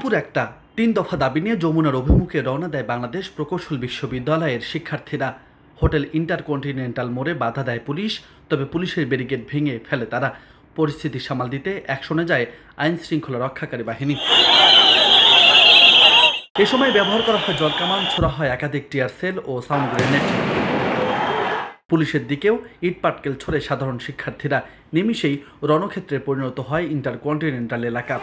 দুপুর ১টা ৩ দফা দাবি নিয়ে যমুনার অভিমুখে রওনা দেয় বাংলাদেশ প্রকৌশল বিশ্ববিদ্যালয়ের শিক্ষার্থীরা। হোটেল ইন্টারকন্টিনেন্টাল মোড়ে বাধা দেয় পুলিশ, তবে পুলিশের ব্যারিকেড ভেঙে ফেলে তারা। পরিস্থিতি সামাল দিতে অ্যাকশনে যায় আইন শৃঙ্খলা রক্ষাকারী বাহিনী। এ সময় ব্যবহার করা হয় জলকামান, ছোড়া হয় একাধিক টিয়ার সেল ও সাউন্ড গ্রেনেড। পুলিশের দিকেও ইটপাটকেল ছড়ে সাধারণ শিক্ষার্থীরা। নিমিষেই রণক্ষেত্রে পরিণত হয় ইন্টারকন্টিনেন্টাল এলাকা।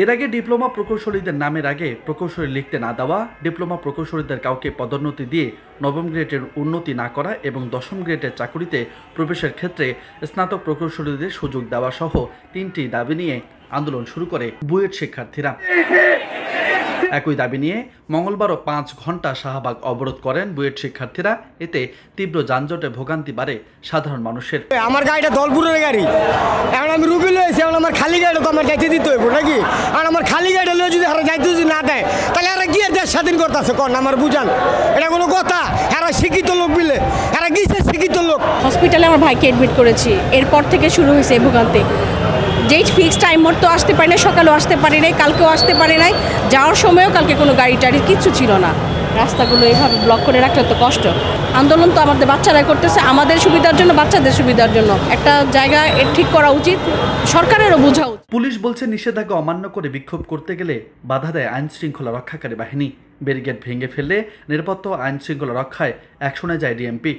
এর আগে ডিপ্লোমা প্রকৌশলীদের নামের আগে প্রকৌশলী লিখতে না দেওয়া, ডিপ্লোমা প্রকৌশলীদের কাউকে পদোন্নতি দিয়ে নবম গ্রেডের উন্নতি না করা এবং দশম গ্রেডের চাকুরিতে প্রবেশের ক্ষেত্রে স্নাতক প্রকৌশলীদের সুযোগ দেওয়া সহ ৩টি দাবি নিয়ে আন্দোলন শুরু করে বুয়েট শিক্ষার্থীরা। একই দাবি নিয়ে মঙ্গলবারও ৫ ঘন্টা শাহবাগ অবরোধ করেন বুয়েট শিক্ষার্থীরা। এতে তীব্র যানজটে ভোগান্তি বাড়ে সাধারণ মানুষের। আমার গাড়িটা দলপুরের গাড়ি, এখন আমি রুগী লয়েছি, এখন আমার খালি গাড়িটা তো আমার যাইতে দিতে হইব নাকি? আর আমার খালি গাড়িটা লয়ে যদি আর যাইতে যদি না দেয়, তাহলে আর গিয়ে দেশ স্বাধীন করতেছে কন? আমার বুঝান, এটা কোনো কথা? এরা শিক্ষিত লোক বিলে, এরা গিয়েছে শিক্ষিত লোক। হসপিটালে আমার ভাইকে অ্যাডমিট করেছি, এরপর থেকে শুরু হয়েছে ভোগান্তি। যেই ফিক্সড টাইম মতো আসতে পারি না, সকালেও আসতে পারি নাই, কালকেও আসতে পারি নাই, যাওয়ার সময়ও কালকে কোনো গাড়ি টাড়ি কিচ্ছু ছিল না। রাস্তাগুলো এইভাবে ব্লক করে রাখলে তো কষ্ট। আন্দোলন তো আমাদের বাচ্চারাই করতেছে, আমাদের সুবিধার জন্য, বাচ্চাদের সুবিধার জন্য। একটা জায়গা ঠিক করা উচিত, সরকারেরও বোঝা উচিত। পুলিশ বলছে নিষেধাজ্ঞা অমান্য করে বিক্ষোভ করতে গেলে বাধা দেয় আইন শৃঙ্খলা রক্ষাকারী বাহিনী। ব্যারিকেড ভেঙে ফেললে নিরাপত্তা ও আইন শৃঙ্খলা রক্ষায় অ্যাকশনে যায় ডিএমপি।